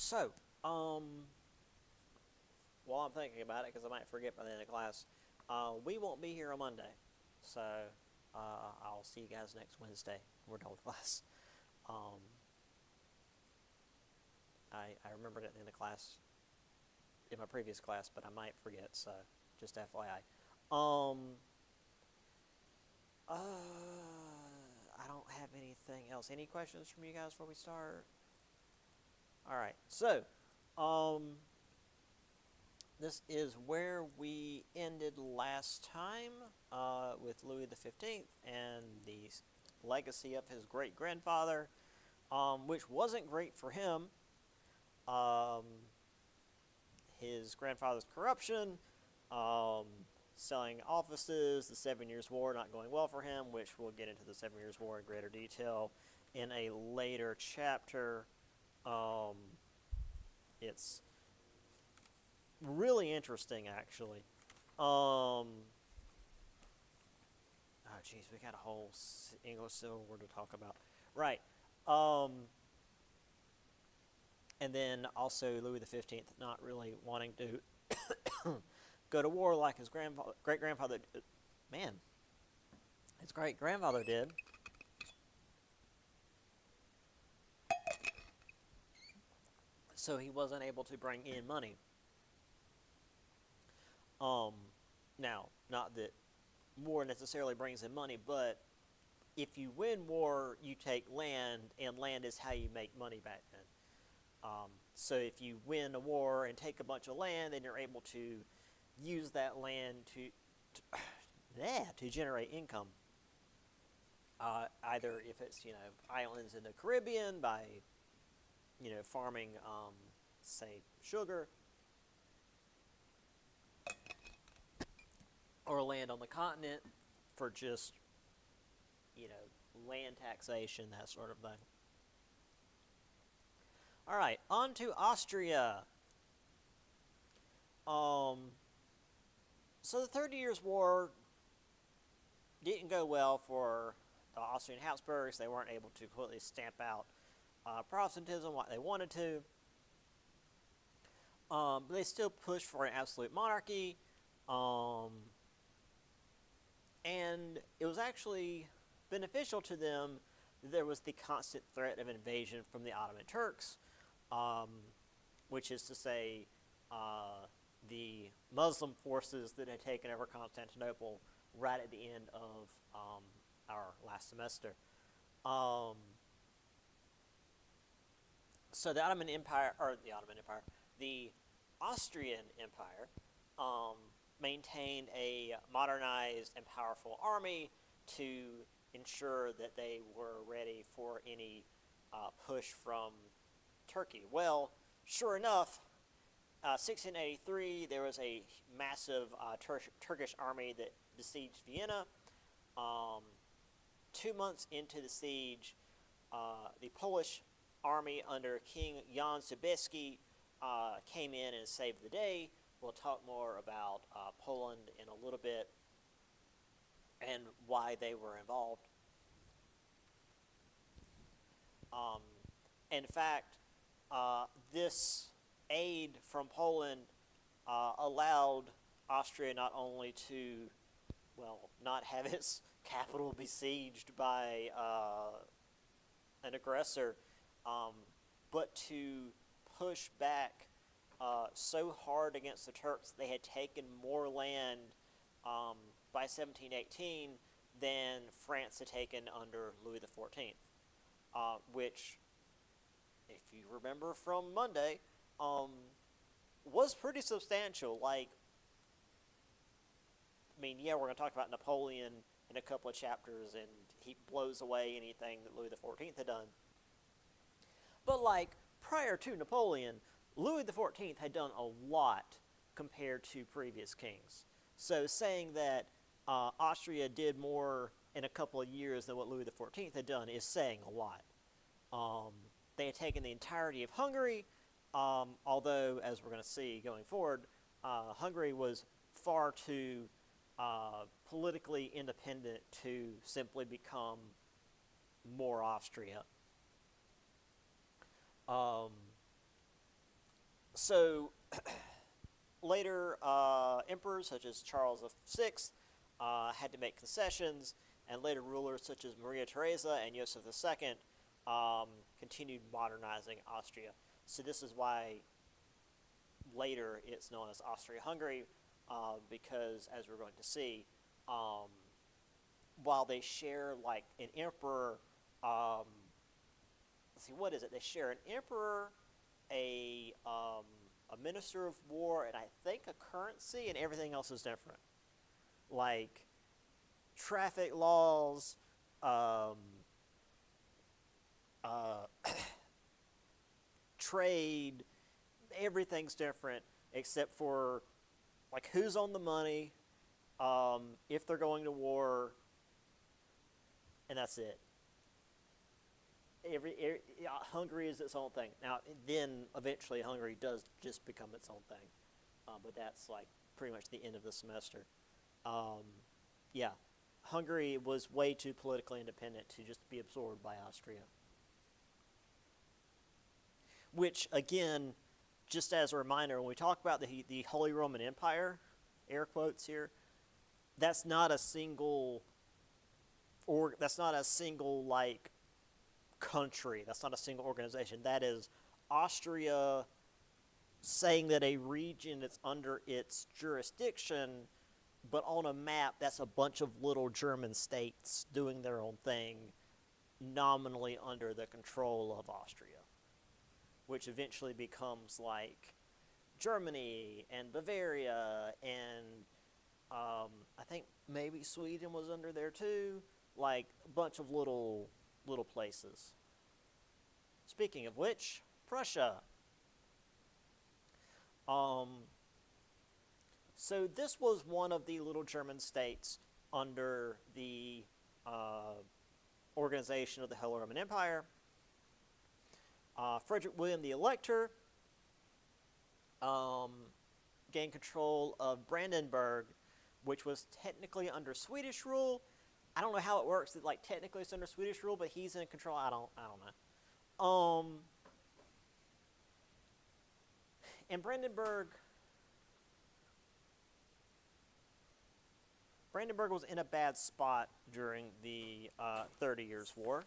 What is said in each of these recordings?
So, while I'm thinking about it, because I might forget by the end of class, we won't be here on Monday. So, I'll see you guys next Wednesday. We're done with class. Um, I remembered it in the class, in my previous class, but I might forget, so just FYI. I don't have anything else. Any questions from you guys before we start? All right, so, this is where we ended last time with Louis XV and the legacy of his great-grandfather, which wasn't great for him. His grandfather's corruption, selling offices, the 7 Years' War not going well for him, which we'll get into the 7 Years' War in greater detail in a later chapter. It's really interesting, actually. Oh, geez, we got a whole English Civil War to talk about. Right. And then also Louis XV not really wanting to go to war like his great-grandfather did. Man, his great-grandfather did. So he wasn't able to bring in money. Now, not that war necessarily brings in money, but if you win war, you take land, and land is how you make money back then. So if you win a war and take a bunch of land, then you're able to use that land to generate income. Either if it's islands in the Caribbean by farming say sugar, or land on the continent for just land taxation, that sort of thing. All right, on to Austria. So the 30 Years' War didn't go well for the Austrian Habsburgs. They weren't able to completely stamp out Protestantism like they wanted to. But they still pushed for an absolute monarchy. And it was actually beneficial to them that there was the constant threat of invasion from the Ottoman Turks, which is to say the Muslim forces that had taken over Constantinople right at the end of our last semester. So the Austrian Empire maintained a modernized and powerful army to ensure that they were ready for any push from Turkey. Well, sure enough, 1683, there was a massive Turkish army that besieged Vienna. 2 months into the siege, the Polish army under King Jan Sobieski came in and saved the day. We'll talk more about Poland in a little bit and why they were involved. In fact, this aid from Poland allowed Austria not only to, not have its capital besieged by an aggressor, but to push back so hard against the Turks they had taken more land by 1718 than France had taken under Louis XIV, which, if you remember from Monday, was pretty substantial. We're going to talk about Napoleon in a couple of chapters, and he blows away anything that Louis XIV had done. But, prior to Napoleon, Louis XIV had done a lot compared to previous kings. So saying that Austria did more in a couple of years than what Louis XIV had done is saying a lot. They had taken the entirety of Hungary, although, as we're going to see going forward, Hungary was far too politically independent to simply become more Austria. So later emperors such as Charles VI had to make concessions, and later rulers such as Maria Theresa and Joseph II continued modernizing Austria. So this is why later it's known as Austria-Hungary, because, as we're going to see, while they share like an emperor, let's see, what is it? They share an emperor, a minister of war, and I think a currency, and everything else is different. Like traffic laws, trade, everything's different except for like who's on the money, if they're going to war, and that's it. Hungary is its own thing. Now, then eventually Hungary does just become its own thing, but that's like pretty much the end of the semester. Yeah, Hungary was way too politically independent to just be absorbed by Austria. Which, again, just as a reminder, when we talk about the Holy Roman Empire, air quotes here, that's not a single, like country. That's not a single organization. That is Austria saying that a region is under its jurisdiction, but on a map, that's a bunch of little German states doing their own thing, nominally under the control of Austria, which eventually becomes like Germany and Bavaria, and I think maybe Sweden was under there too, like a bunch of little places. Speaking of which, Prussia. So this was one of the little German states under the organization of the Holy Roman Empire. Frederick William the Elector gained control of Brandenburg, which was technically under Swedish rule. I don't know how it works. That like technically it's under Swedish rule, but he's in control. I don't know. And Brandenburg was in a bad spot during the 30 Years' War.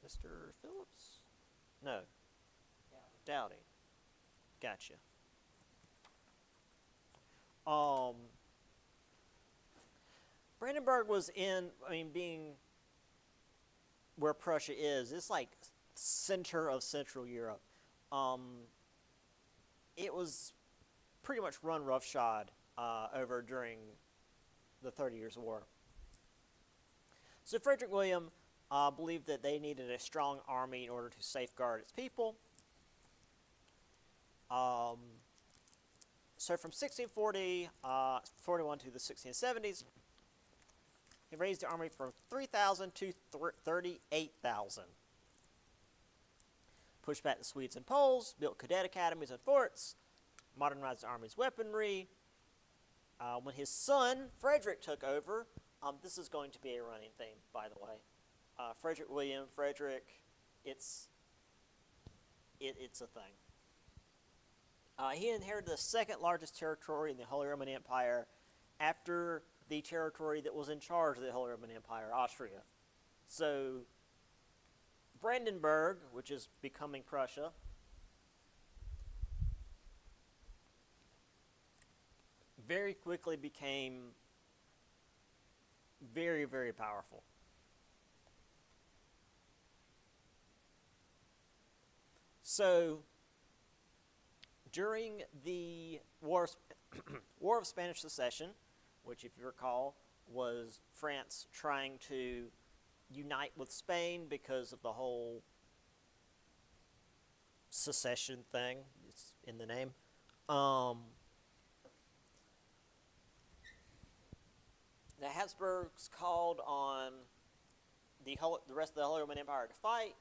Mr. Phillips? No. Dowdy. Gotcha. Brandenburg was being where Prussia is, it's like center of Central Europe. It was pretty much run roughshod over during the 30 Years' War. So Frederick William believed that they needed a strong army in order to safeguard its people. So from 1641 to the 1670s, he raised the army from 3,000 to 38,000. Pushed back the Swedes and Poles, built cadet academies and forts, modernized the army's weaponry. When his son, Frederick, took over, this is going to be a running theme, by the way. Frederick William, it's a thing. He inherited the second largest territory in the Holy Roman Empire after the territory that was in charge of the Holy Roman Empire, Austria. So Brandenburg, which is becoming Prussia, very quickly became very, very powerful. So during the War of Spanish Succession, which, if you recall, was France trying to unite with Spain because of the whole secession thing, it's in the name. The Habsburgs called on the rest of the Holy Roman Empire to fight.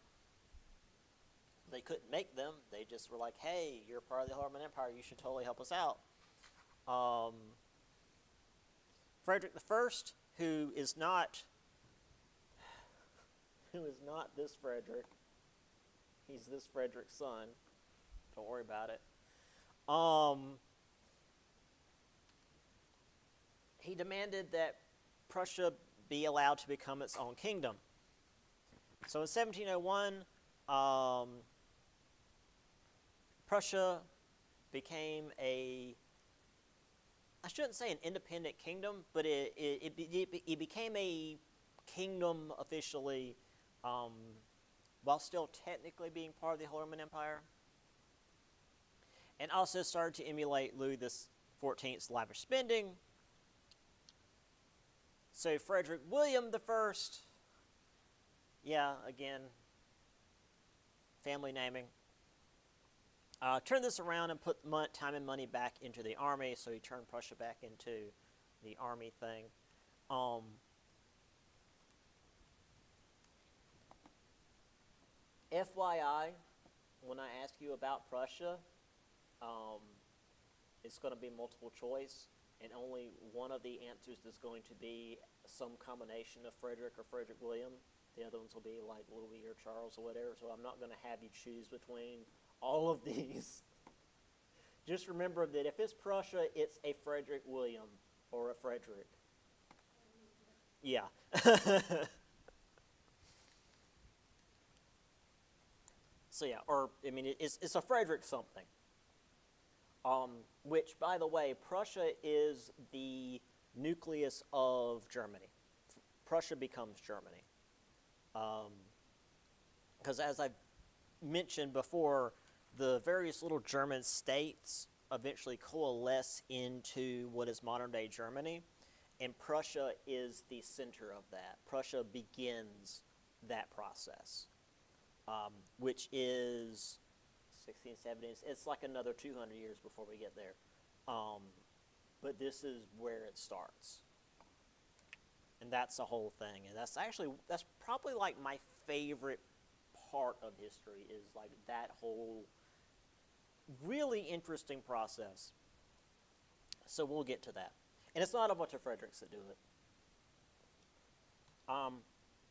They couldn't make them. They just were like, hey, you're part of the Holy Roman Empire. You should totally help us out. Frederick I, who is not this Frederick, He's this Frederick's son. Don't worry about it. He demanded that Prussia be allowed to become its own kingdom. So in 1701, Prussia became I shouldn't say an independent kingdom, but it became a kingdom officially, while still technically being part of the Holy Roman Empire, and also started to emulate Louis XIV's lavish spending. So Frederick William I, yeah, again, family naming, turned this around and put time and money back into the army, so he turned Prussia back into the army thing. FYI, when I ask you about Prussia, it's going to be multiple choice, and only one of the answers is going to be some combination of Frederick or Frederick William. The other ones will be like Louis or Charles or whatever, so I'm not going to have you choose between all of these. Just remember that if it's Prussia, it's a Frederick William or a Frederick. Yeah. So yeah, or I mean, it's a Frederick something. Which, by the way, Prussia is the nucleus of Germany. Prussia becomes Germany. Because as I've mentioned before, the various little German states eventually coalesce into what is modern-day Germany, and Prussia is the center of that. Prussia begins that process, which is 1670s. It's like another 200 years before we get there. But this is where it starts. And that's the whole thing. And that's probably like my favorite part of history, is like that whole really interesting process. So we'll get to that. And it's not a bunch of Fredericks that do it.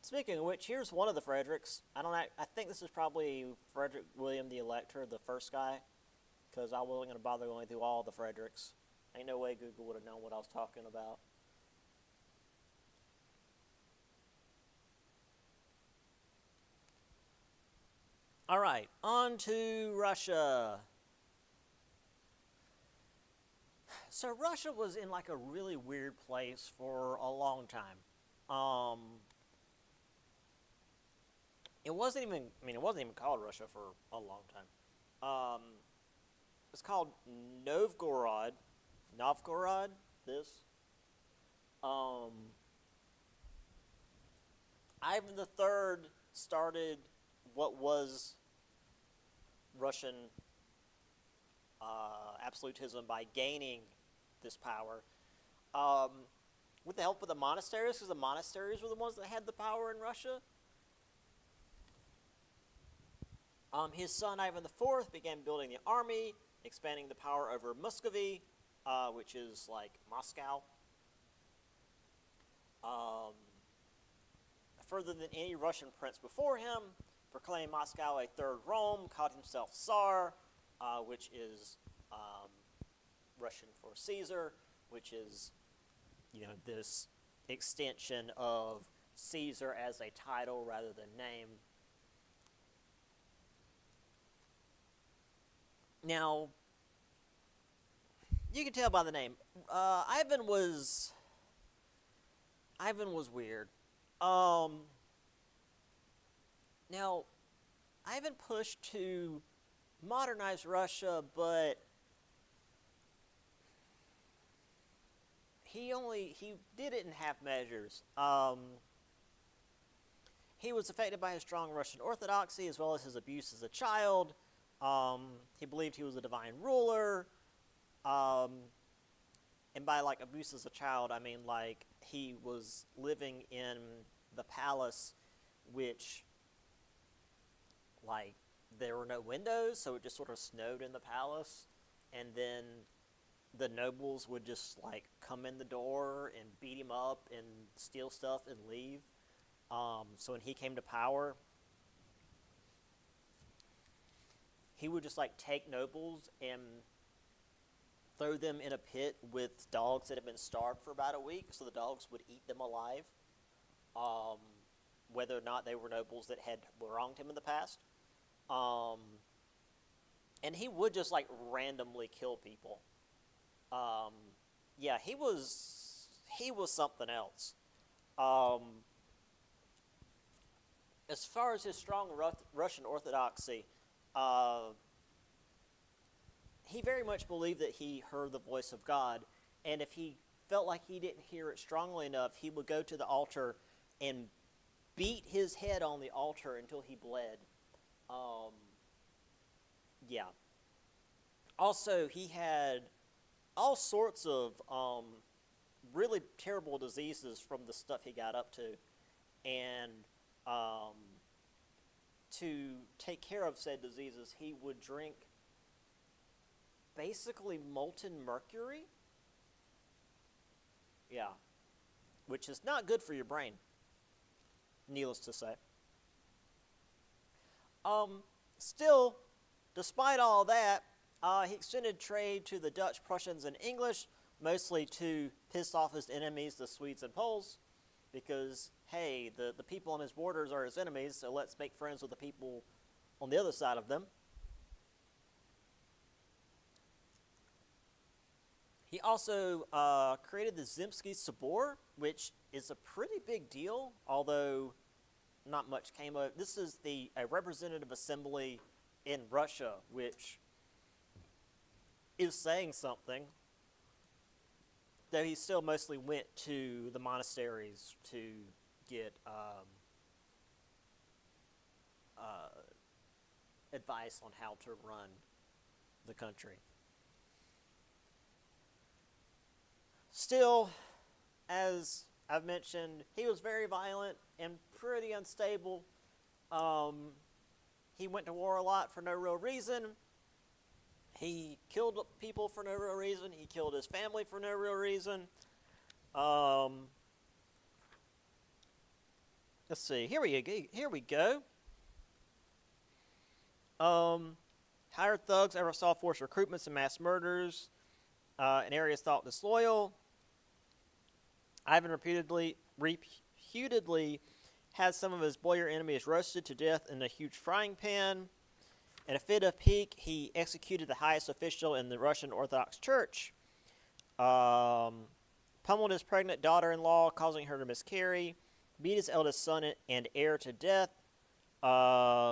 Speaking of which, here's one of the Fredericks. I think this is probably Frederick William the Elector, the first guy, because I wasn't going to bother going through all the Fredericks. Ain't no way Google would have known what I was talking about. All right, on to Russia. So Russia was in like a really weird place for a long time. It wasn't even called Russia for a long time. It's called Novgorod. Ivan III started what was Russian absolutism by gaining this power with the help of the monasteries, because the monasteries were the ones that had the power in Russia. His son Ivan IV began building the army, expanding the power over Muscovy, which is like Moscow. Further than any Russian prince before him, proclaimed Moscow a third Rome, called himself Tsar, which is Russian for Caesar, which is, this extension of Caesar as a title rather than name. Now, you can tell by the name. Ivan was weird. Now, Ivan pushed to modernize Russia, but he did it in half measures. He was affected by his strong Russian orthodoxy as well as his abuse as a child. He believed he was a divine ruler. And by like abuse as a child, I mean like he was living in the palace, which like there were no windows, so it just sort of snowed in the palace, and then the nobles would just like come in the door and beat him up and steal stuff and leave. So when he came to power, he would just like take nobles and throw them in a pit with dogs that had been starved for about a week, so the dogs would eat them alive, um, whether or not they were nobles that had wronged him in the past. Um, and he would just like randomly kill people. Um, yeah, he was something else. Um, as far as his strong Russian orthodoxy, uh, he very much believed that he heard the voice of God, and if he felt like he didn't hear it strongly enough, he would go to the altar and beat his head on the altar until he bled. Um, yeah. Also, he had all sorts of really terrible diseases from the stuff he got up to, and um, to take care of said diseases, he would drink basically molten mercury. Yeah. Which is not good for your brain, needless to say. Still, despite all that, he extended trade to the Dutch, Prussians, and English, mostly to piss off his enemies, the Swedes and Poles, because, hey, the people on his borders are his enemies, so let's make friends with the people on the other side of them. He also created the Zemsky Sobor, which is a pretty big deal, although not much came of it. This is a representative assembly in Russia, which is saying something, though he still mostly went to the monasteries to get advice on how to run the country. Still, as I've mentioned, he was very violent and pretty unstable. He went to war a lot for no real reason. He killed people for no real reason. He killed his family for no real reason. Let's see. Here we go. Hired thugs, oversaw forced recruitments and mass murders in areas thought disloyal. Ivan reputedly had some of his boyar enemies roasted to death in a huge frying pan. In a fit of pique, he executed the highest official in the Russian Orthodox Church. Pummeled his pregnant daughter-in-law, causing her to miscarry. Beat his eldest son and heir to death. What's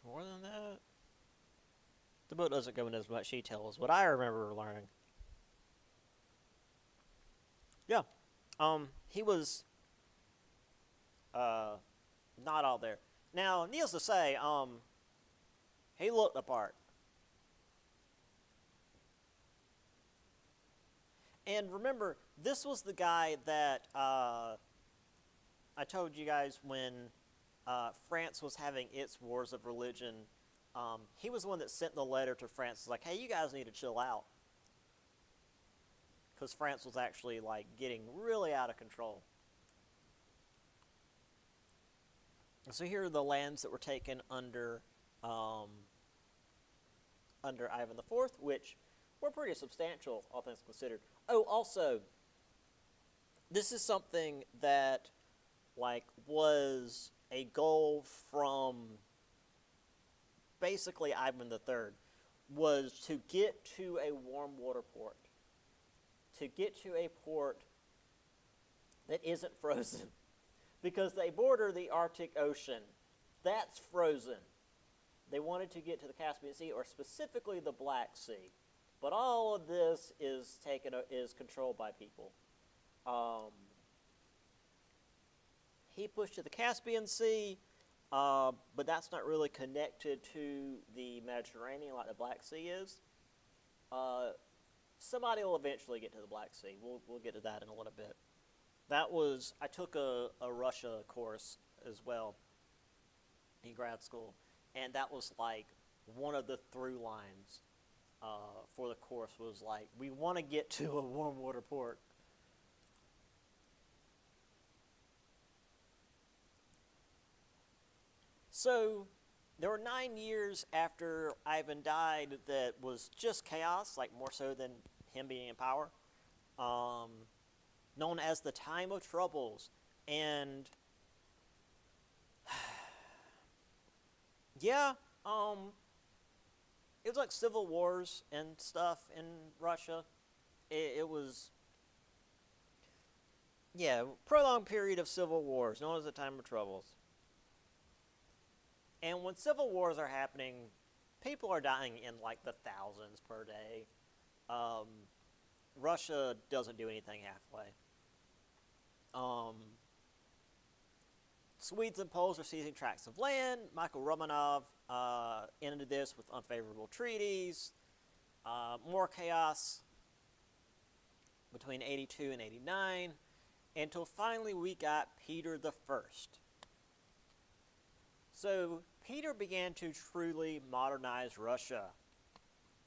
more than that? The book doesn't go into as much detail as what I remember learning. Yeah. He was not all there. Now, needless to say, he looked the part. And remember, this was the guy that I told you guys when France was having its wars of religion. He was the one that sent the letter to France. It's like, hey, you guys need to chill out. Because France was actually like getting really out of control. So here are the lands that were taken under Ivan IV, which were pretty substantial, all things considered. Oh, also, this is something that like was a goal from basically Ivan III, was to get to a warm water port. To get to a port that isn't frozen. Because they border the Arctic Ocean. That's frozen. They wanted to get to the Caspian Sea, or specifically the Black Sea. But all of this is controlled by people. He pushed to the Caspian Sea, but that's not really connected to the Mediterranean like the Black Sea is. Somebody will eventually get to the Black Sea. We'll get to that in a little bit. I took a Russia course as well in grad school, and that was like one of the through lines for the course was like, we want to get to a warm water port. So there were 9 years after Ivan died that was just chaos, like more so than him being in power, known as the Time of Troubles. And yeah, it was like civil wars and stuff in Russia. It was, yeah, prolonged period of civil wars, known as the Time of Troubles. And when civil wars are happening, people are dying in like the thousands per day. Russia doesn't do anything halfway. Swedes and Poles are seizing tracts of land. Michael Romanov ended this with unfavorable treaties. More chaos between 82 and 89, until finally we got Peter the First. So Peter began to truly modernize Russia.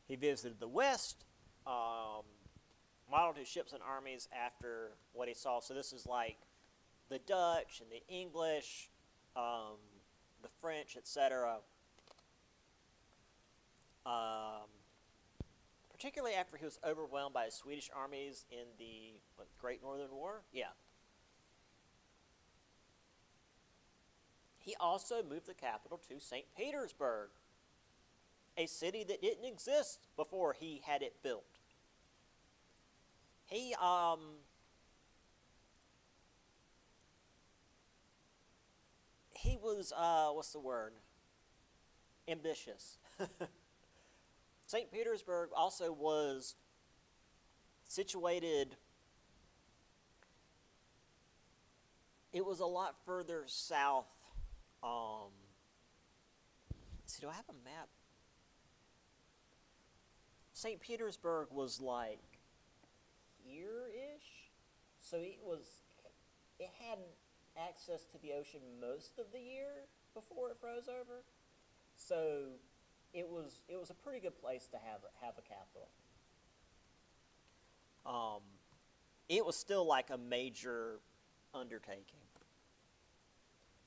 He visited the West, modeled his ships and armies after what he saw. So this is like the Dutch and the English, the French, etc. Particularly after he was overwhelmed by the Swedish armies in the Great Northern War. Yeah. He also moved the capital to St. Petersburg, a city that didn't exist before he had it built. He was, what's the word? Ambitious. St. Petersburg also was situated, it was a lot further south. See, do I have a map? St. Petersburg was like here-ish, so it had access to the ocean most of the year before it froze over. So it was a pretty good place to have a capital. It was still like a major undertaking.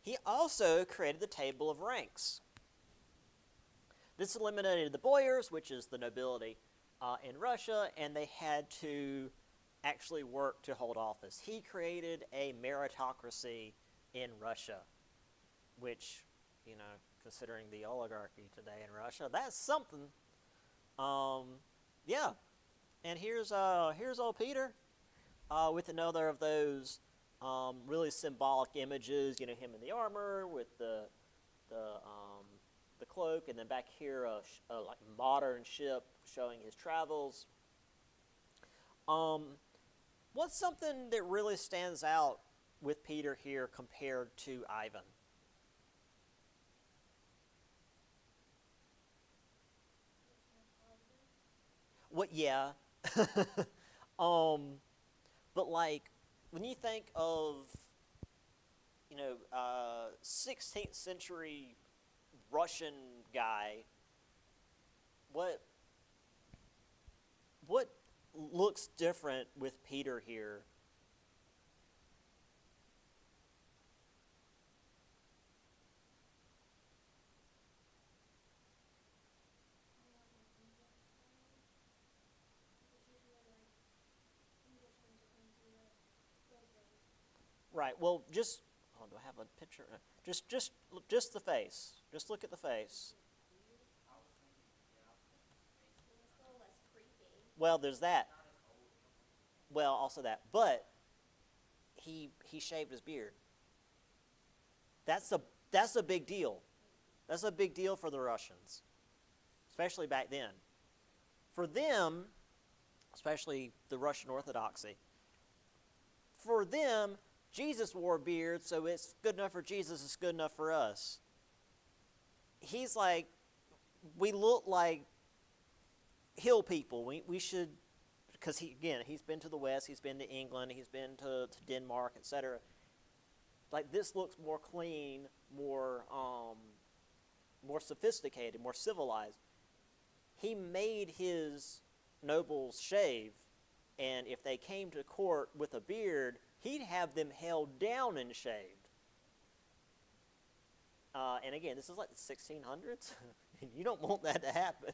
He also created the table of ranks. This eliminated the boyars, which is the nobility in Russia, and they had to actually work to hold office. He created a meritocracy in Russia, which, you know, considering the oligarchy today in Russia, that's something. Yeah, and here's old Peter with another of those really symbolic images. You know, him in the armor with the cloak, and then back here a like modern ship showing his travels. What's something that really stands out with Peter here compared to Ivan? What? Yeah. But like when you think of, you know, 16th century Russian guy, what looks different with Peter here? Right. Well, just do I have a picture? Just the face. Just look at the face. Well, there's that. Well, also that. But he shaved his beard. That's a big deal. That's a big deal for the Russians, especially back then. For them, especially the Russian Orthodoxy, for them, Jesus wore a beard, so it's good enough for Jesus, it's good enough for us. He's like, we look like hill people. We should, because he's been to the West, he's been to England, he's been to Denmark, etc. Like, this looks more clean, more sophisticated, more civilized. He made his nobles shave, and if they came to court with a beard, he'd have them held down and shaved. And again, this is like the 1600s. You don't want that to happen.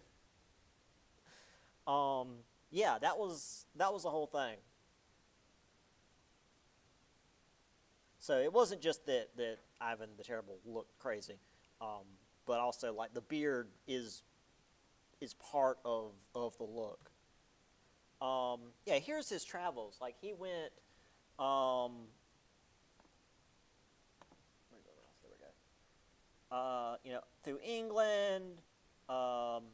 Yeah, that was the whole thing. So it wasn't just that Ivan the Terrible looked crazy, but also like the beard is part of the look. Yeah, here's his travels. Like he went. Where's the mouse? There we go. Through England, um,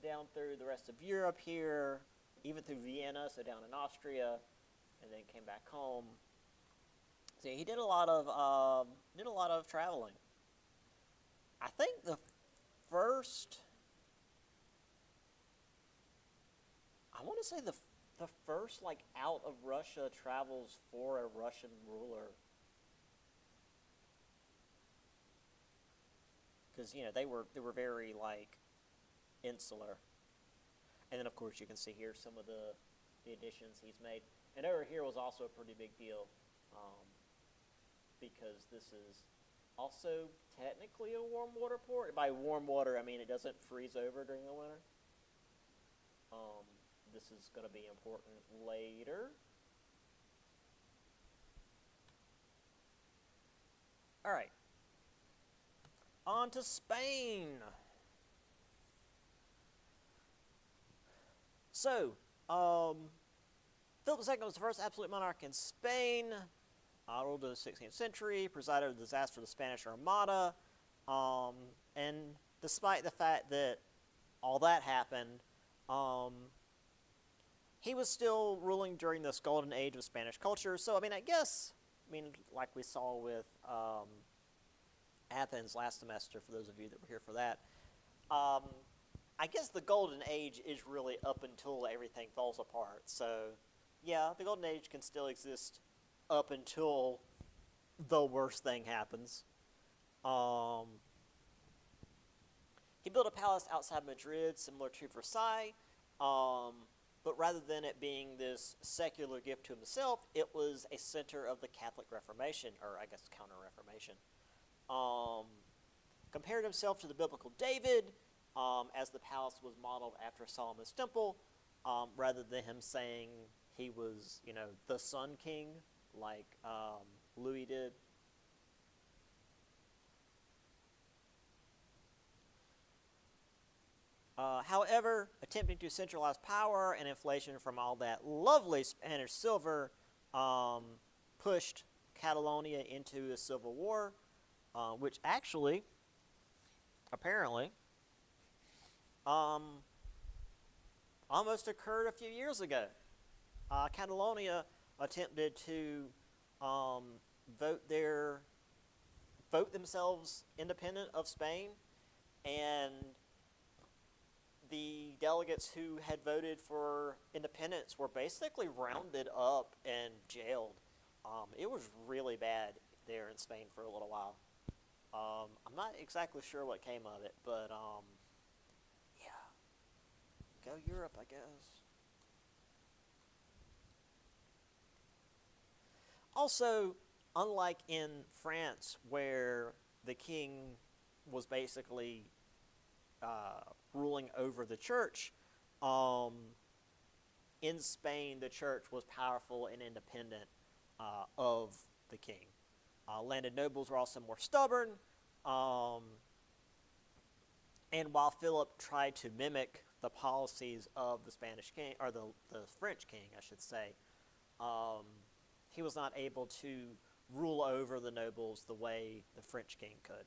down through the rest of Europe here, even through Vienna, so down in Austria, and then came back home. So he did a lot of traveling. I think the first, I want to say the first like out of Russia travels for a Russian ruler, because they were very like insular. And then of course you can see here some of the additions he's made. And over here was also a pretty big deal, because this is also technically a warm water port. By warm water, I mean it doesn't freeze over during the winter. This is going to be important later. All right. On to Spain. So, Philip II was the first absolute monarch in Spain. Ruled in the 16th century, presided over the disaster of the Spanish Armada. And despite the fact that all that happened, he was still ruling during this golden age of Spanish culture. So, like we saw with Athens last semester, for those of you that were here for that, I guess the golden age is really up until everything falls apart. So, yeah, the golden age can still exist up until the worst thing happens. He built a palace outside Madrid, similar to Versailles, but rather than it being this secular gift to himself, it was a center of the Catholic Reformation, or I guess Counter-Reformation. Compared himself to the biblical David, as the palace was modeled after Solomon's temple, rather than him saying he was, the Sun King, like Louis did. However, attempting to centralize power and inflation from all that lovely Spanish silver pushed Catalonia into a civil war, which actually, apparently, almost occurred a few years ago. Catalonia attempted to vote themselves independent of Spain, and the delegates who had voted for independence were basically rounded up and jailed. It was really bad there in Spain for a little while. I'm not exactly sure what came of it, but yeah, go Europe, I guess. Also, unlike in France, where the king was basically ruling over the church, in Spain, the church was powerful and independent of the king. Landed nobles were also more stubborn, and while Philip tried to mimic the policies of the Spanish king, or the French king, I should say, he was not able to rule over the nobles the way the French king could.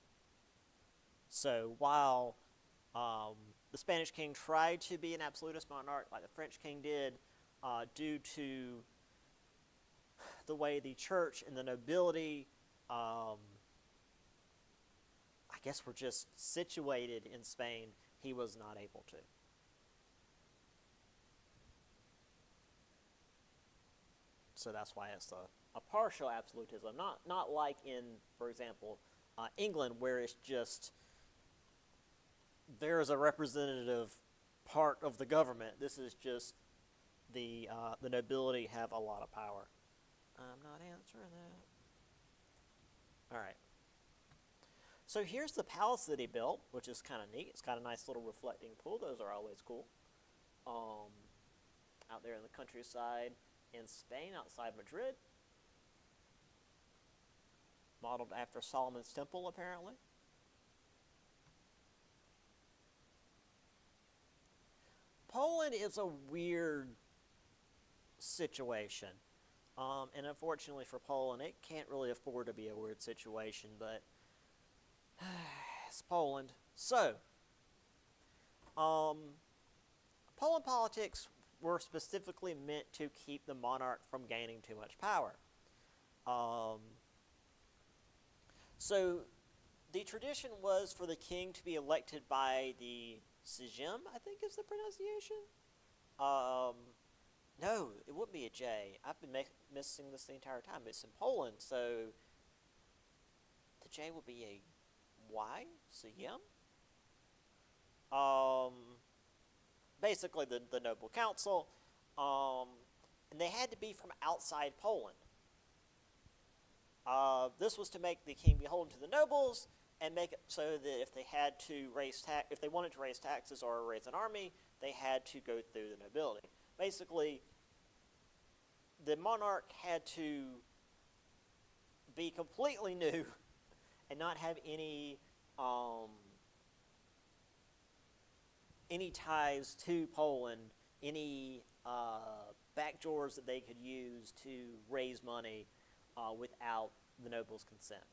So while the Spanish king tried to be an absolutist monarch like the French king did, due to the way the church and the nobility, I guess, were just situated in Spain, he was not able to. So that's why it's a partial absolutism, not like in, for example, England, where it's just there is a representative part of the government. This is just the nobility have a lot of power. I'm not answering that. All right. So here's the palace that he built, which is kind of neat. It's got a nice little reflecting pool. Those are always cool. Out there in the countryside in Spain, outside Madrid. Modeled after Solomon's Temple, apparently. Poland is a weird situation. And unfortunately for Poland, it can't really afford to be a weird situation, but it's Poland. So, Poland politics were specifically meant to keep the monarch from gaining too much power. So, the tradition was for the king to be elected by the Sejm, I think is the pronunciation. No, it wouldn't be a J. I've been missing this the entire time. It's in Poland, so the J would be a Y, Sejm. Basically the noble council, and they had to be from outside Poland. This was to make the king beholden to the nobles and make it so that if they had to if they wanted to raise taxes or raise an army, they had to go through the nobility. Basically, the monarch had to be completely new and not have any ties to Poland, any back doors that they could use to raise money without the nobles' consent.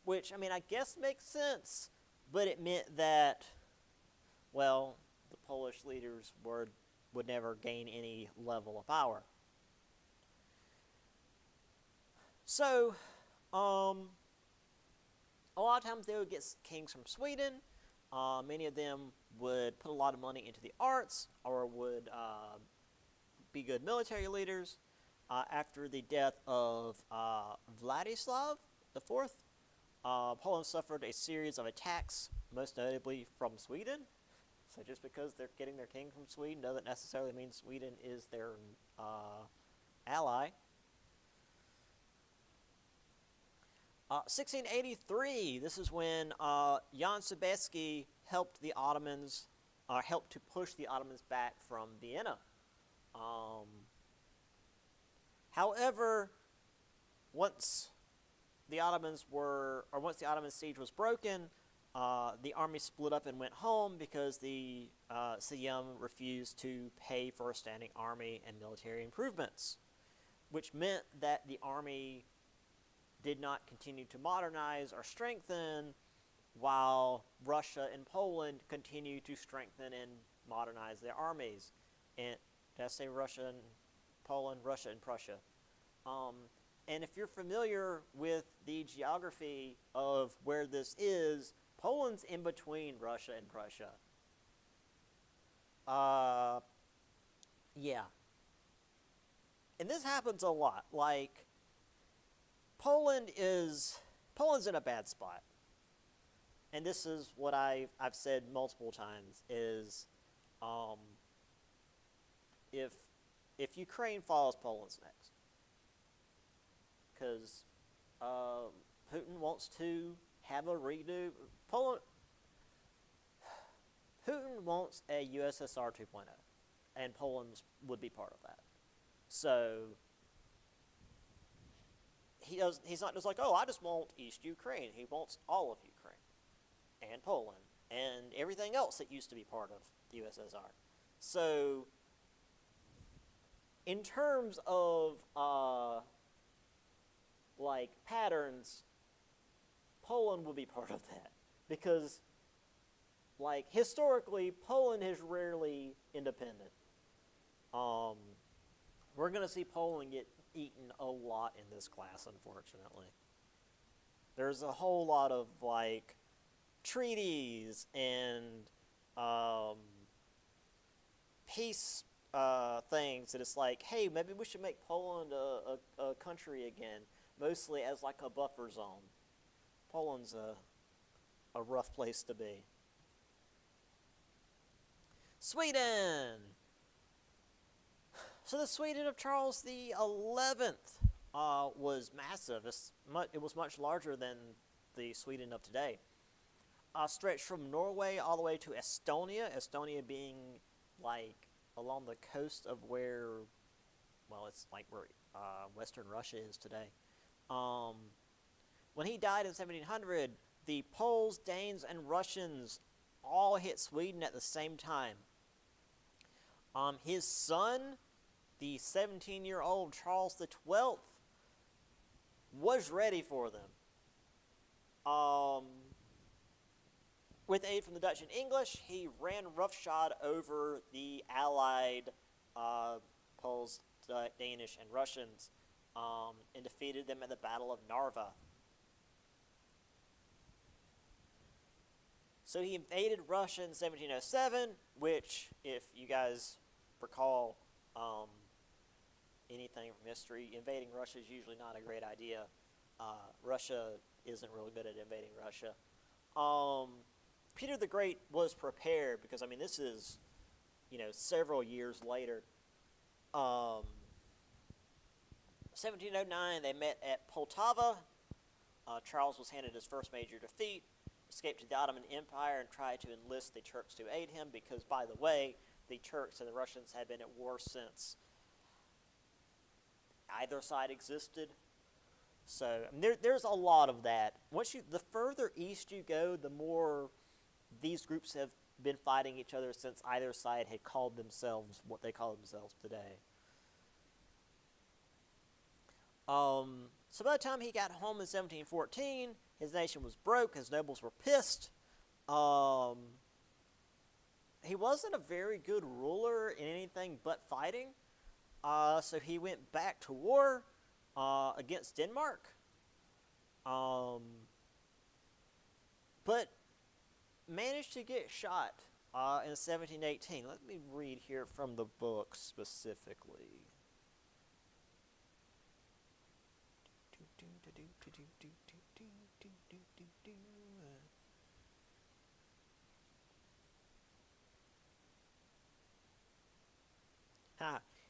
Which, I mean, I guess makes sense, but it meant that, well, the Polish leaders would never gain any level of power. So, a lot of times they would get kings from Sweden. Many of them would put a lot of money into the arts or would be good military leaders. After the death of Vladislav IV, Poland suffered a series of attacks, most notably from Sweden. So just because they're getting their king from Sweden doesn't necessarily mean Sweden is their ally. 1683, this is when Jan Sobieski helped the Ottomans, helped to push the Ottomans back from Vienna. However, once the Ottoman siege was broken, the army split up and went home because the Sejm refused to pay for a standing army and military improvements, which meant that the army did not continue to modernize or strengthen, while Russia and Poland continued to strengthen and modernize their armies. And did I say Russia and Poland? Russia and Prussia. And if you're familiar with the geography of where this is, Poland's in between Russia and Prussia. Yeah. And this happens a lot. Like, Poland's in a bad spot. And this is what I've said multiple times is if Ukraine falls, Poland's next. Because Putin wants to have a redo. Putin wants a USSR 2.0, and Poland would be part of that. So he's not just like, oh, I just want East Ukraine. He wants all of Ukraine and Poland and everything else that used to be part of the USSR. So in terms of like patterns, Poland will be part of that because, like, historically, Poland is rarely independent. We're going to see Poland get eaten a lot in this class, unfortunately. There's a whole lot of, like, treaties and peace things that it's like, hey, maybe we should make Poland a country again, mostly as like a buffer zone. Poland's a rough place to be. Sweden. So the Sweden of Charles the 11th was massive. It was much larger than the Sweden of today, stretched from Norway all the way to Estonia. Estonia being like along the coast of where, well, it's like where Western Russia is today. When he died in 1700, the Poles, Danes, and Russians all hit Sweden at the same time. His son, the 17-year-old Charles XII, was ready for them. With aid from the Dutch and English, he ran roughshod over the allied Poles, Danish, and Russians, and defeated them at the Battle of Narva. So he invaded Russia in 1707, which, if you guys recall anything from history, invading Russia is usually not a great idea. Russia isn't really good at invading Russia. Peter the Great was prepared because, I mean, this is, several years later. 1709, they met at Poltava. Charles was handed his first major defeat, escaped to the Ottoman Empire, and tried to enlist the Turks to aid him because, by the way, the Turks and the Russians had been at war since either side existed. So I mean, there's a lot of that. The further east you go, the more these groups have been fighting each other since either side had called themselves what they call themselves today. So by the time he got home in 1714, his nation was broke. His nobles were pissed. He wasn't a very good ruler in anything but fighting. So he went back to war against Denmark. But managed to get shot in 1718. Let me read here from the book specifically.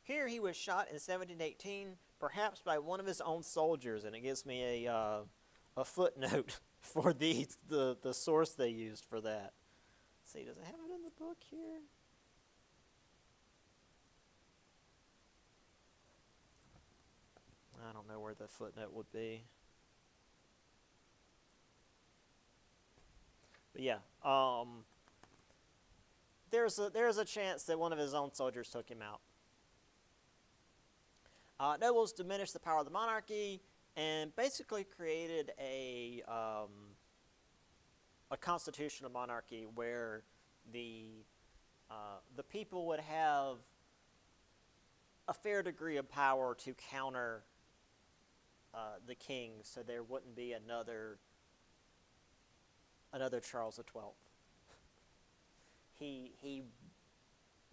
Here he was shot in 1718, perhaps by one of his own soldiers, and it gives me a footnote for the source they used for that. Let's see, does it have it in the book here? I don't know where the footnote would be. But yeah, there's a chance that one of his own soldiers took him out. Nobles diminished the power of the monarchy and basically created a constitutional monarchy where the people would have a fair degree of power to counter the king, so there wouldn't be another Charles XII. He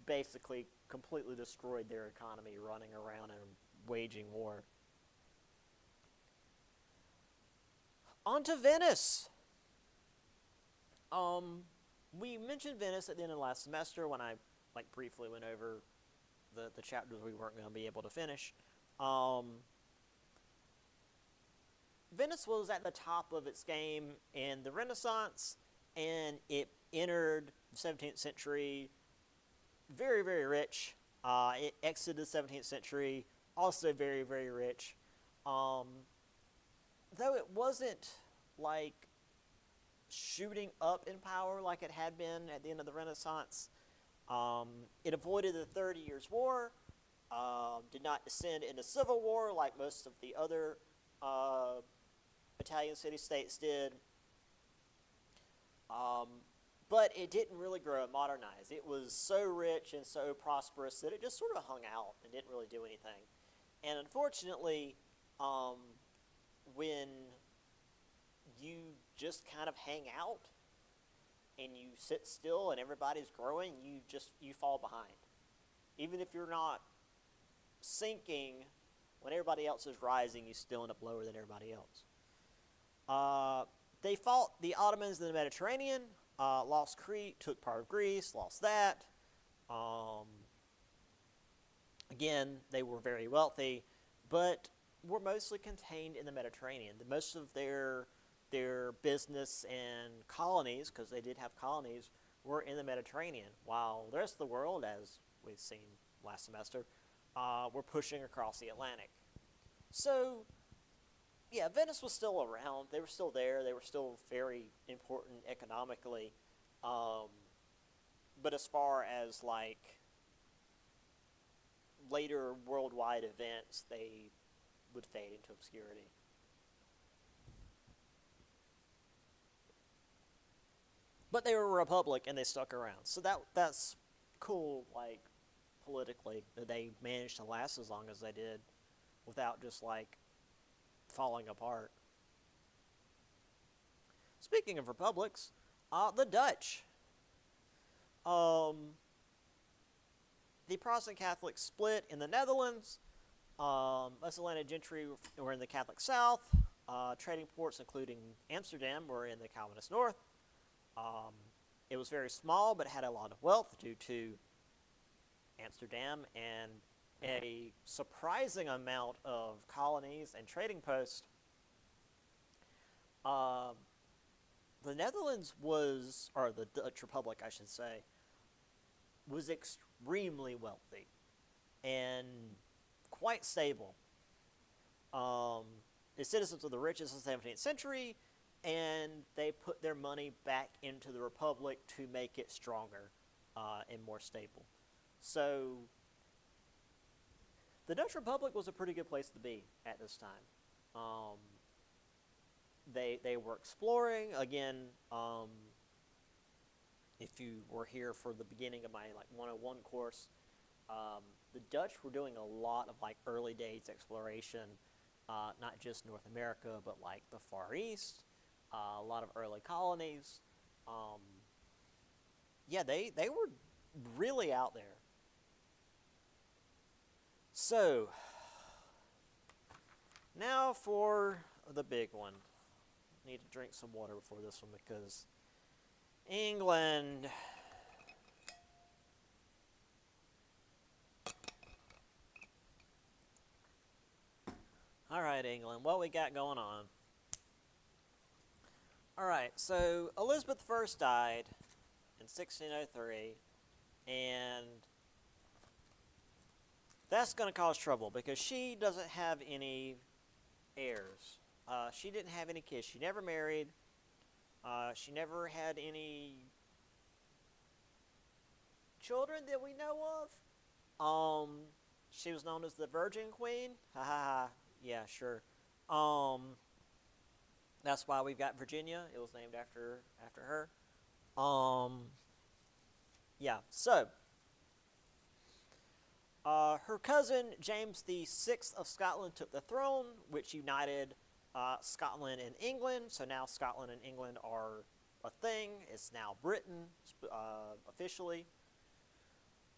basically completely destroyed their economy, running around and waging war. On to Venice. We mentioned Venice at the end of the last semester when I briefly went over the chapters we weren't going to be able to finish. Venice was at the top of its game in the Renaissance, and it entered the 17th century very, very rich. It exited the 17th century also very, very rich. Though it wasn't shooting up in power like it had been at the end of the Renaissance. It avoided the 30 Years' War, did not descend into civil war like most of the other Italian city-states did. But it didn't really grow and modernize. It was so rich and so prosperous that it just sort of hung out and didn't really do anything. And unfortunately, when you just kind of hang out and you sit still and everybody's growing, you fall behind. Even if you're not sinking when everybody else is rising, you still end up lower than everybody else. They fought the Ottomans in the Mediterranean, lost Crete, took part of Greece, lost that. Again, they were very wealthy, but were mostly contained in the Mediterranean. Most of their their business and colonies, because they did have colonies, were in the Mediterranean, while the rest of the world, as we've seen last semester, were pushing across the Atlantic. So, yeah, Venice was still around. They were still there. They were still very important economically. But as far as like later worldwide events, they would fade into obscurity. But they were a republic and they stuck around. So that's cool, like politically, that they managed to last as long as they did without just like falling apart. Speaking of republics, the Dutch. The Protestant Catholics split in the Netherlands. West-Atlantic gentry were in the Catholic South. Trading ports, including Amsterdam, were in the Calvinist North. It was very small, but had a lot of wealth due to Amsterdam and a surprising amount of colonies and trading posts. The Netherlands was, or the Dutch Republic, I should say, was extremely wealthy and quite stable. The citizens were the richest in the 17th century, and they put their money back into the Republic to make it stronger and more stable. So the Dutch Republic was a pretty good place to be at this time. They were exploring. Again, if you were here for the beginning of my 101 course, the Dutch were doing a lot of early days exploration, not just North America, but the Far East, a lot of early colonies. Yeah, they were really out there. So, now for the big one. Need to drink some water before this one because England. All right, England, what we got going on? All right, so Elizabeth I died in 1603, and that's going to cause trouble because she doesn't have any heirs. She didn't have any kids. She never married. She never had any children that we know of. She was known as the Virgin Queen. Ha ha ha. Yeah, sure. That's why we've got Virginia. It was named after her. Yeah. So, her cousin James VI of Scotland took the throne, which united Scotland and England. So now Scotland and England are a thing. It's now Britain officially.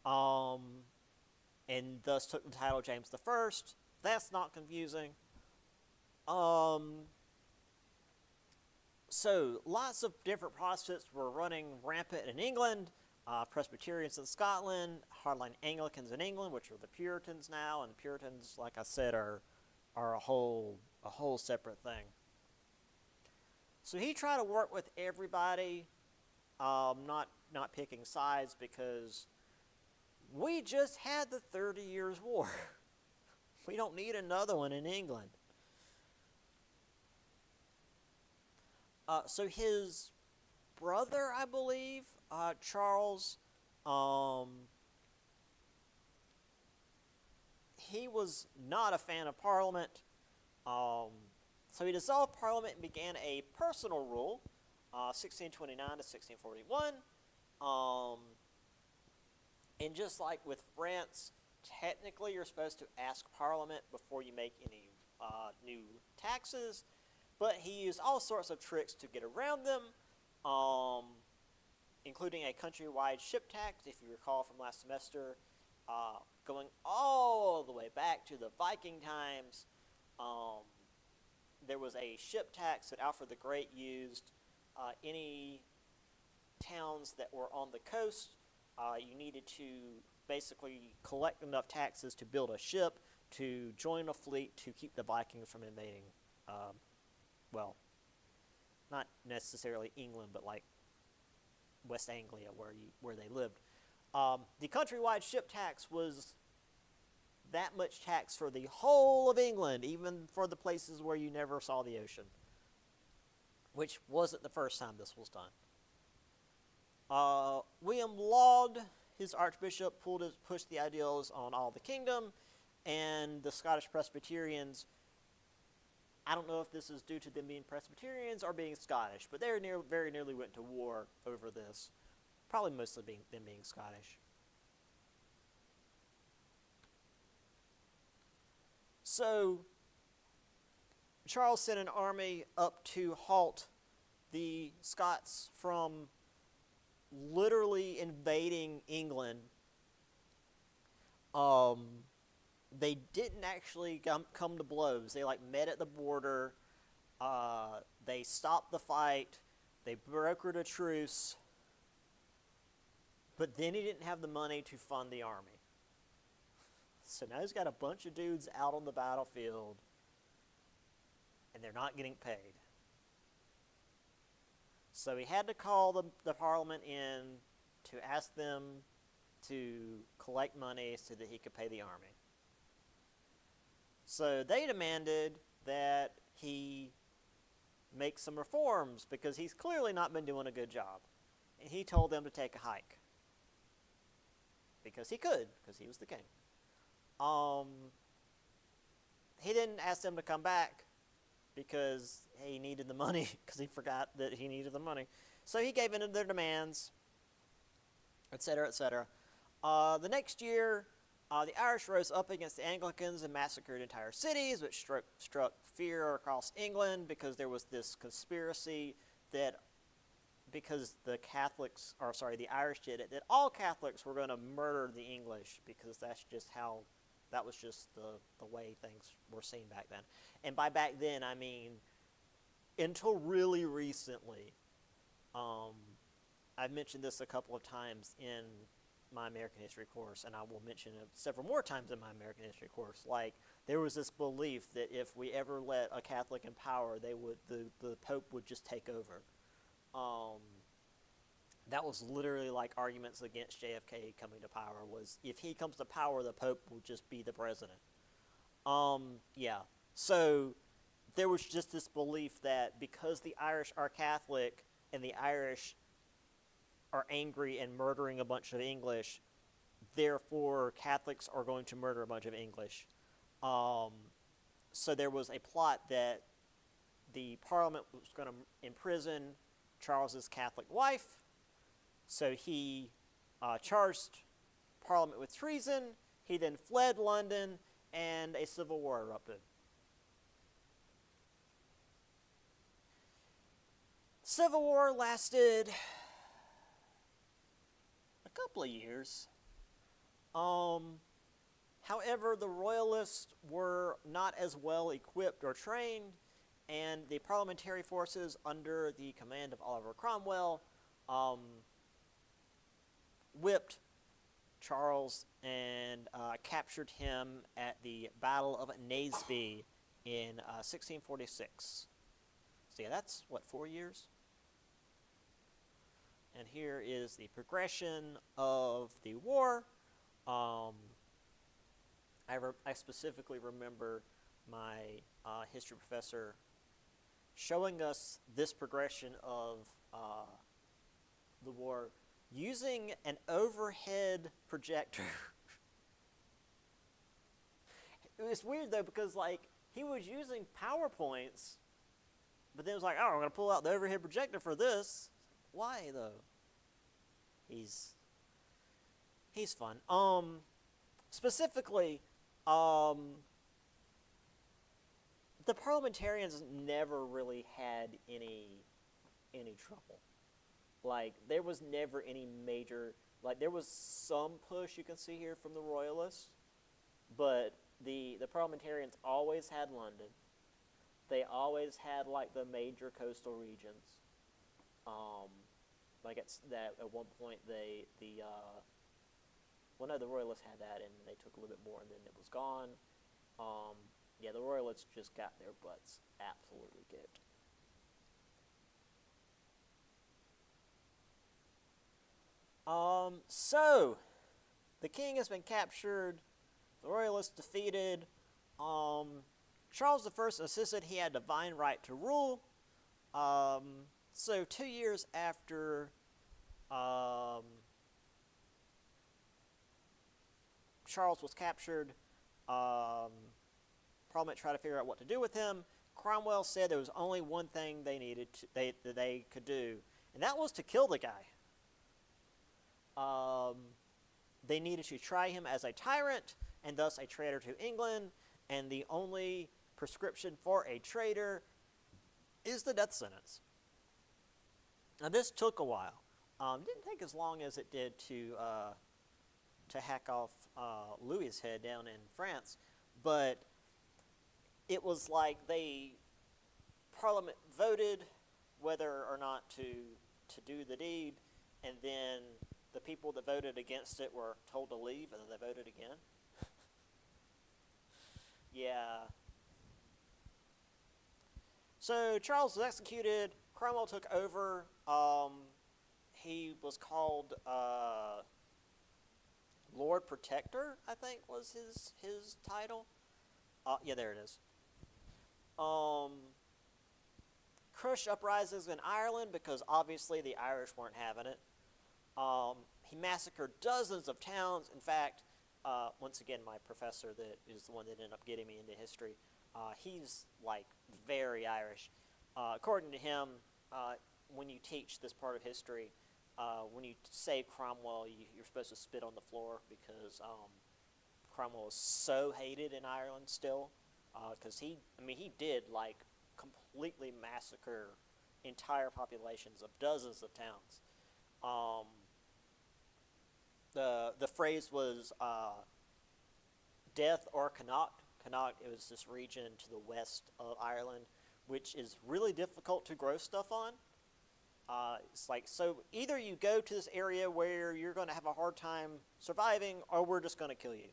And thus took the title James I. That's not confusing. So lots of different Protestants were running rampant in England. Presbyterians in Scotland, hardline Anglicans in England, which are the Puritans now, and the Puritans, like I said, are a whole separate thing. So he tried to work with everybody, not picking sides, because we just had the 30 Years' War. We don't need another one in England. So his brother, I believe, Charles, he was not a fan of Parliament. So he dissolved Parliament and began a personal rule, 1629 to 1641. And just like with France, technically you're supposed to ask Parliament before you make any new taxes, but he used all sorts of tricks to get around them, including a countrywide ship tax, if you recall from last semester, going all the way back to the Viking times. There was a ship tax that Alfred the Great used. Any towns that were on the coast, you needed to basically collect enough taxes to build a ship to join a fleet to keep the Vikings from invading, not necessarily England, but like West Anglia, where they lived. The countrywide ship tax was that much tax for the whole of England, even for the places where you never saw the ocean, which wasn't the first time this was done. William Laud, his archbishop, pushed the ideals on all the kingdom, and the Scottish Presbyterians, I don't know if this is due to them being Presbyterians or being Scottish, but they very nearly went to war over this, probably mostly them being Scottish. So Charles sent an army up to halt the Scots from literally invading England. They didn't actually come to blows. They met at the border. They stopped the fight. They brokered a truce. But then he didn't have the money to fund the army. So now he's got a bunch of dudes out on the battlefield, and they're not getting paid. So he had to call the Parliament in to ask them to collect money so that he could pay the army. So they demanded that he make some reforms because he's clearly not been doing a good job. And he told them to take a hike. Because he could, because he was the king. He didn't ask them to come back because he needed the money, because he forgot that he needed the money. So he gave in to their demands, etc., etc. The next year, the Irish rose up against the Anglicans and massacred entire cities, which struck fear across England because there was this conspiracy that because the Irish did it, that all Catholics were going to murder the English because that was just the way things were seen back then. And by back then, I mean until really recently. I've mentioned this a couple of times in my American history course, and I will mention it several more times in my American history course. Like, there was this belief that if we ever let a Catholic in power, the Pope would just take over. That was literally like arguments against JFK coming to power, was if he comes to power, the Pope will just be the president. Yeah. So there was just this belief that because the Irish are Catholic and the Irish are angry and murdering a bunch of English, therefore Catholics are going to murder a bunch of English. So there was a plot that the Parliament was going to imprison Charles's Catholic wife. So he charged Parliament with treason. He then fled London, and a civil war erupted. Civil War lasted a couple of years. However, the Royalists were not as well equipped or trained, and the parliamentary forces under the command of Oliver Cromwell whipped Charles and captured him at the Battle of Naseby in 1646. So yeah, that's, 4 years? And here is the progression of the war. I specifically remember my history professor showing us this progression of the war using an overhead projector. It was weird, though, because, he was using PowerPoints, but then it was like, I'm going to pull out the overhead projector for this. Why, though? He's fun. Specifically, the parliamentarians never really had any trouble. There was never any major, there was some push you can see here from the Royalists, but the parliamentarians always had London. They always had, the major coastal regions. At one point, the Royalists had that, and they took a little bit more, and then it was gone. The Royalists just got their butts absolutely kicked. So the king has been captured, the royalists defeated. Charles I insisted he had divine right to rule. So 2 years after Charles was captured, Parliament tried to figure out what to do with him. Cromwell said there was only one thing that they could do, and that was to kill the guy. They needed to try him as a tyrant and thus a traitor to England, and the only prescription for a traitor is the death sentence. Now this took a while. Didn't take as long as it did to hack off Louis's head down in France, but it was like Parliament voted whether or not to do the deed, and then the people that voted against it were told to leave, and then they voted again. Yeah. So Charles was executed. Cromwell took over. He was called Lord Protector, I think was his title. Yeah, there it is. Crushed uprisings in Ireland because obviously the Irish weren't having it. He massacred dozens of towns. In fact, once again, my professor that is the one that ended up getting me into history, he's like very Irish. According to him, when you teach this part of history, when you say Cromwell, you're supposed to spit on the floor because Cromwell was so hated in Ireland still, because he did like completely massacre entire populations of dozens of towns. The phrase was death or Connacht. Connacht, it was this region to the west of Ireland, which is really difficult to grow stuff on. It's like, so either you go to this area where you're going to have a hard time surviving, or we're just going to kill you,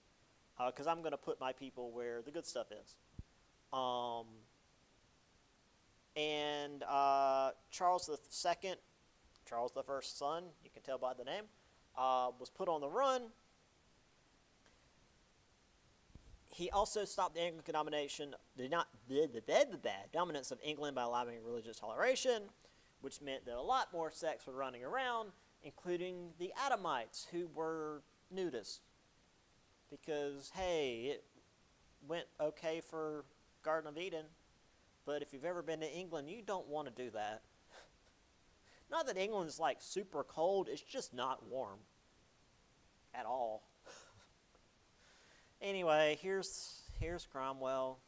because I'm going to put my people where the good stuff is. And Charles II, Charles I's son, you can tell by the name, was put on the run. He also stopped the Anglican dominance of England by allowing religious toleration, which meant that a lot more sects were running around, including the Adamites, who were nudists. Because, hey, it went okay for Garden of Eden, but if you've ever been to England, you don't want to do that. Not that England's like super cold, it's just not warm at all. Anyway, here's Cromwell.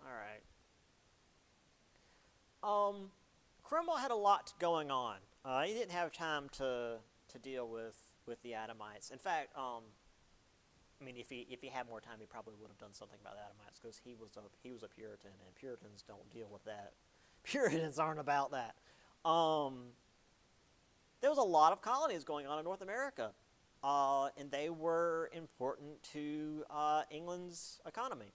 All right. Cromwell had a lot going on. He didn't have time to deal with the Adamites. In fact, if he had more time, he probably would have done something about the Adamites, because he was a Puritan, and Puritans don't deal with that. Puritans aren't about that. There was a lot of colonies going on in North America, and they were important to England's economy.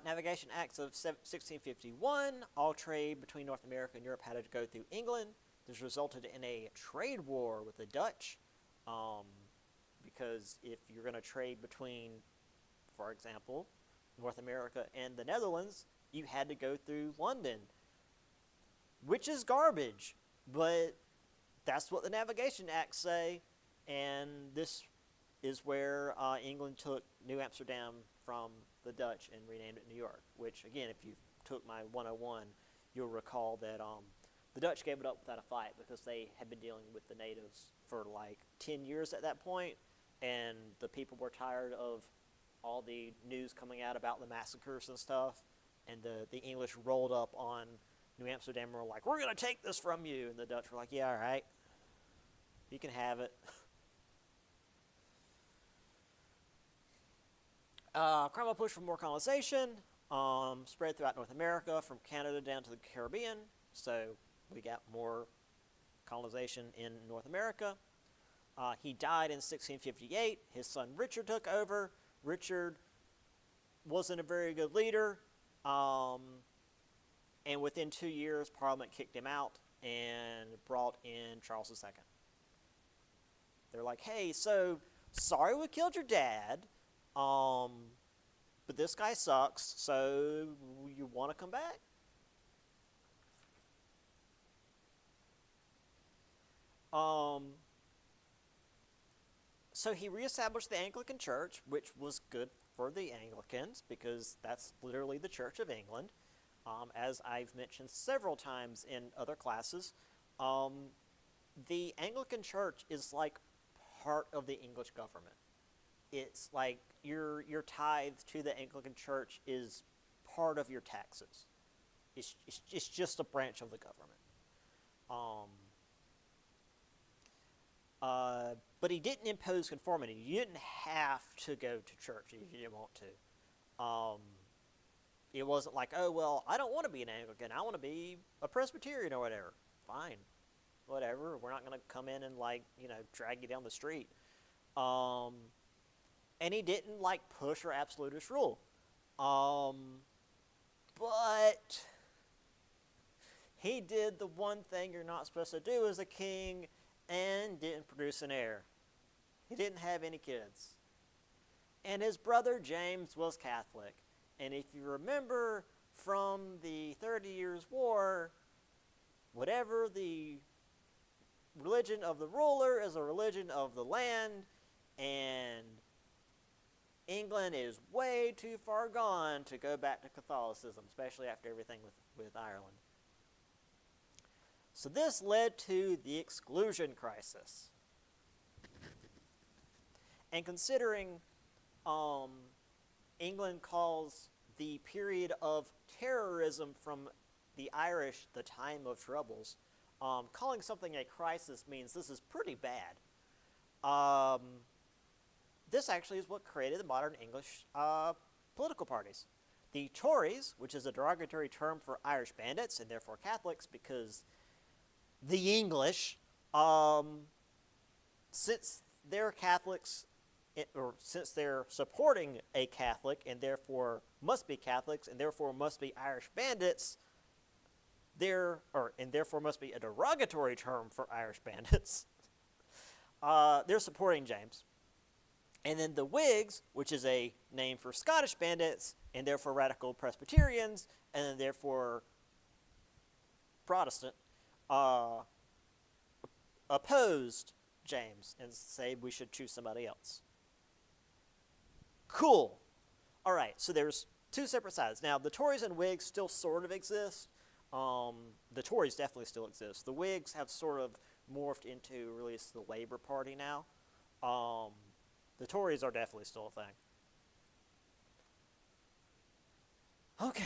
Navigation Acts of 1651, all trade between North America and Europe had to go through England. This resulted in a trade war with the Dutch, because if you're going to trade between, for example, North America and the Netherlands, you had to go through London, which is garbage, but that's what the Navigation Acts say, and this is where England took New Amsterdam from the Dutch and renamed it New York, which, again, if you took my 101, you'll recall that the Dutch gave it up without a fight because they had been dealing with the natives for like 10 years at that point, and the people were tired of all the news coming out about the massacres and stuff, and the English rolled up on New Amsterdam and were like, we're going to take this from you, and the Dutch were like, yeah, all right, you can have it. Cromwell pushed for more colonization, spread throughout North America, from Canada down to the Caribbean, so we got more colonization in North America. He died in 1658. His son Richard took over. Richard wasn't a very good leader, and within 2 years, Parliament kicked him out and brought in Charles II. They're like, hey, so sorry we killed your dad, but this guy sucks, so you want to come back? So he reestablished the Anglican Church, which was good for the Anglicans because that's literally the Church of England. As I've mentioned several times in other classes, the Anglican Church is like part of the English government. It's like your tithe to the Anglican Church is part of your taxes. It's just a branch of the government. But he didn't impose conformity. You didn't have to go to church if you didn't want to. It wasn't like, oh, well, I don't want to be an Anglican. I want to be a Presbyterian or whatever. Fine. Whatever. We're not going to come in and, drag you down the street. And he didn't, push or absolutist rule. But he did the one thing you're not supposed to do as a king and didn't produce an heir. He didn't have any kids. And his brother James was Catholic. And if you remember from the 30 Years' War, whatever the religion of the ruler is a religion of the land, and England is way too far gone to go back to Catholicism, especially after everything with Ireland. So this led to the exclusion crisis. And considering England calls the period of terrorism from the Irish the time of troubles, calling something a crisis means this is pretty bad. This actually is what created the modern English political parties. The Tories, which is a derogatory term for Irish bandits and therefore Catholics, because the English, since they're Catholics, or since they're supporting a Catholic and therefore must be Catholics and therefore must be Irish bandits, and therefore must be a derogatory term for Irish bandits, they're supporting James. And then the Whigs, which is a name for Scottish bandits and therefore radical Presbyterians and then therefore Protestant, opposed James and say we should choose somebody else. Cool. All right, so there's two separate sides. Now, the Tories and Whigs still sort of exist. The Tories definitely still exist. The Whigs have sort of morphed into really the Labour Party now. The Tories are definitely still a thing. Okay.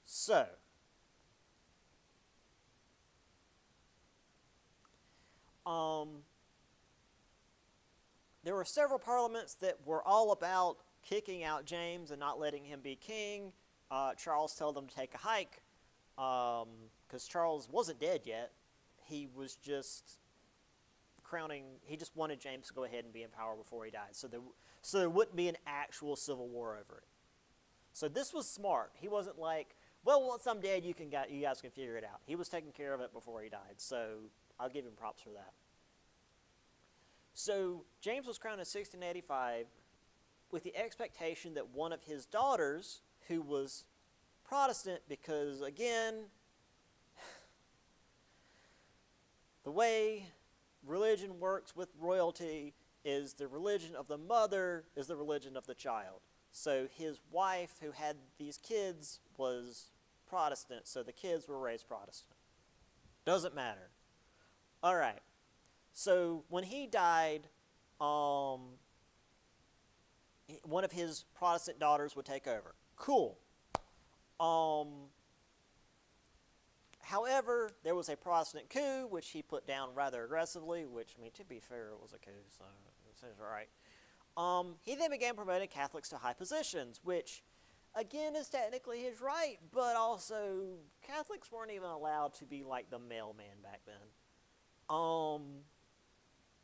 So, there were several parliaments that were all about kicking out James and not letting him be king. Charles told them to take a hike because Charles wasn't dead yet. He was just he just wanted James to go ahead and be in power before he died. So there wouldn't be an actual civil war over it. So this was smart. He wasn't like, well, once I'm dead, you guys can figure it out. He was taking care of it before he died. So I'll give him props for that. So James was crowned in 1685 with the expectation that one of his daughters, who was Protestant, because again, the way religion works with royalty is the religion of the mother is the religion of the child. So his wife, who had these kids, was Protestant, so the kids were raised Protestant. Doesn't matter. All right. So when he died, one of his Protestant daughters would take over. Cool. However, there was a Protestant coup, which he put down rather aggressively, which, I mean, to be fair, it was a coup, so it seems right. He then began promoting Catholics to high positions, which, again, is technically his right, but also Catholics weren't even allowed to be like the mailman back then.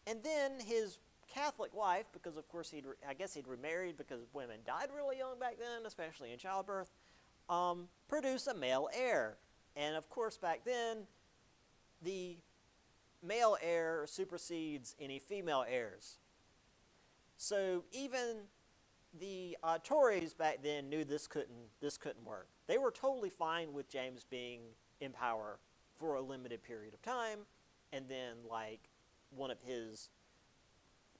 And then his Catholic wife, because of course I guess he'd remarried because women died really young back then, especially in childbirth, produce a male heir. And of course back then, the male heir supersedes any female heirs. So even the Tories back then knew this couldn't work. They were totally fine with James being in power for a limited period of time, and then like one of his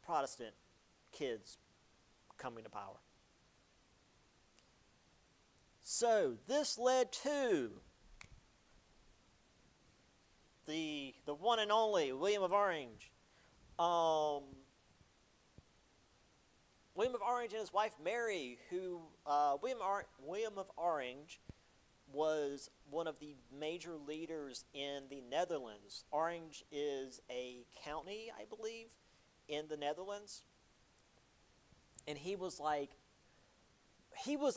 Protestant kids coming to power. So this led to the one and only William of Orange. William of Orange and his wife Mary, who William of Orange was one of the major leaders in the Netherlands. Orange is a county, I believe, in the Netherlands. And he was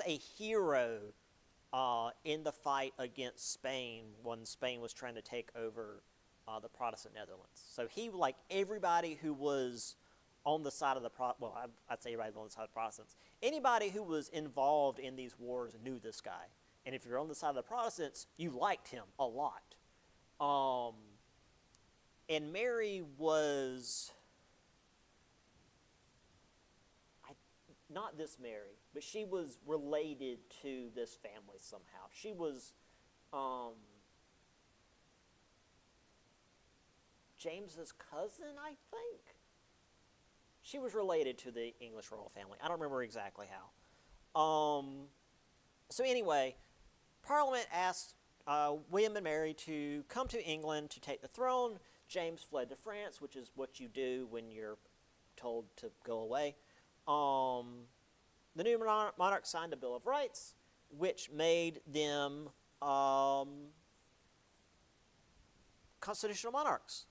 a hero in the fight against Spain when Spain was trying to take over the Protestant Netherlands. So he, like everybody who was on the side of the I'd say everybody on the side of the Protestants. Anybody who was involved in these wars knew this guy. And if you're on the side of the Protestants, you liked him a lot. And Mary was, not this Mary, but she was related to this family somehow. She was James's cousin, I think. She was related to the English royal family. I don't remember exactly how. So anyway, Parliament asked William and Mary to come to England to take the throne. James fled to France, which is what you do when you're told to go away. The new monarch signed a Bill of Rights, which made them constitutional monarchs.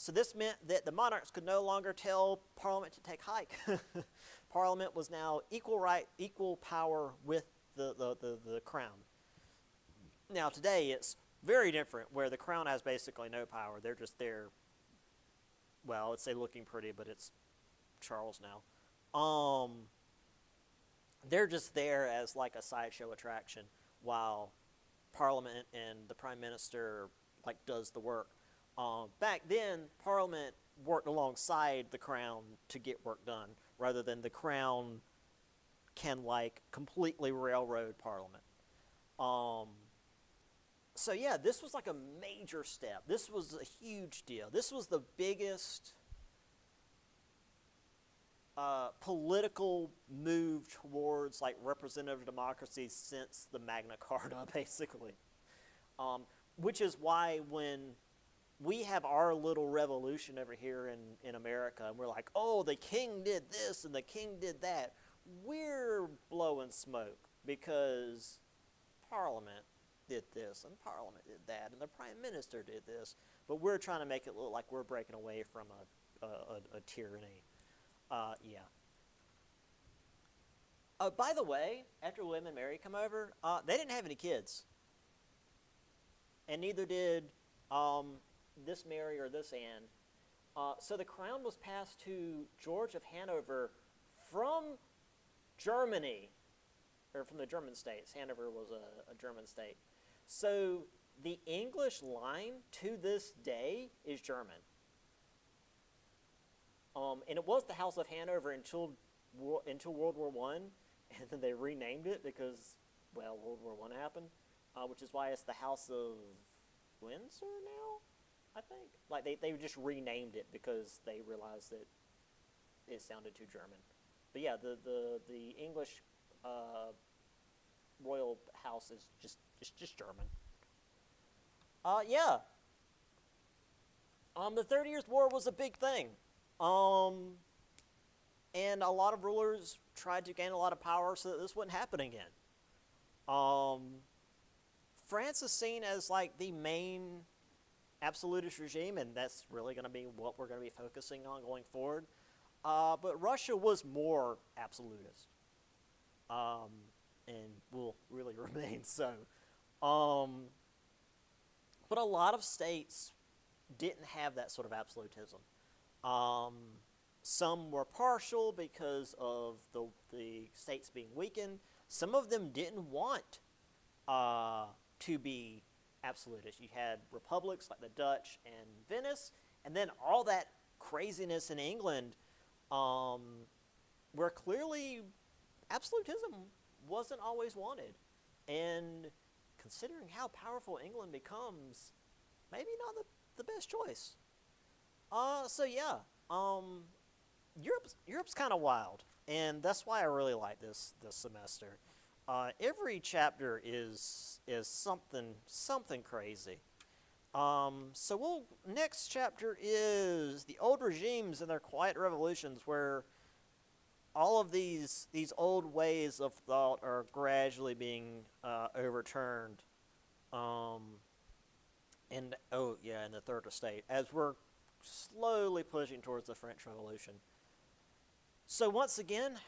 So this meant that the monarchs could no longer tell Parliament to take hike. Parliament was now equal power with the crown. Now today it's very different, where the crown has basically no power. They're just there, well, let's say looking pretty, but it's Charles now. They're just there as like a sideshow attraction while Parliament and the Prime Minister like does the work. Back then, Parliament worked alongside the Crown to get work done, rather than the Crown can like completely railroad Parliament. So yeah, this was like a major step. This was a huge deal. This was the biggest political move towards like representative democracy since the Magna Carta, basically. Which is why when we have our little revolution over here in America, and we're like, oh, the king did this and the king did that, we're blowing smoke because Parliament did this and Parliament did that and the Prime Minister did this, but we're trying to make it look like we're breaking away from a tyranny. Yeah. By the way, after William and Mary come over, they didn't have any kids. And neither did this Mary or this Anne. So the crown was passed to George of Hanover from Germany, or from the German states. Hanover was a German state. So the English line to this day is German. And it was the House of Hanover until World War I, and then they renamed it because, well, World War I happened, which is why it's the House of Windsor now, I think. Like, they just renamed it because they realized that it sounded too German. But yeah, the English royal house is just German. Yeah. The 30 Years' War was a big thing. And a lot of rulers tried to gain a lot of power so that this wouldn't happen again. France is seen as like the main absolutist regime, and that's really going to be what we're going to be focusing on going forward. But Russia was more absolutist, and will really remain so. But a lot of states didn't have that sort of absolutism. Some were partial because of the states being weakened. Some of them didn't want to be absolutist. You had republics like the Dutch and Venice, and then all that craziness in England, where clearly absolutism wasn't always wanted. And considering how powerful England becomes, maybe not the best choice. So yeah, Europe's kind of wild, and that's why I really like this semester. Every chapter is something crazy. So next chapter is the old regimes and their quiet revolutions, where all of these old ways of thought are gradually being overturned. Um, and oh yeah, in the third estate, as we're slowly pushing towards the French Revolution. So once again,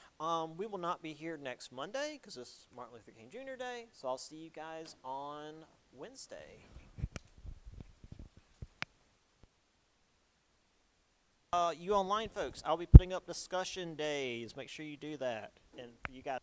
we will not be here next Monday because it's Martin Luther King Jr. Day. So I'll see you guys on Wednesday. You online folks, I'll be putting up discussion days. Make sure you do that. And for you guys.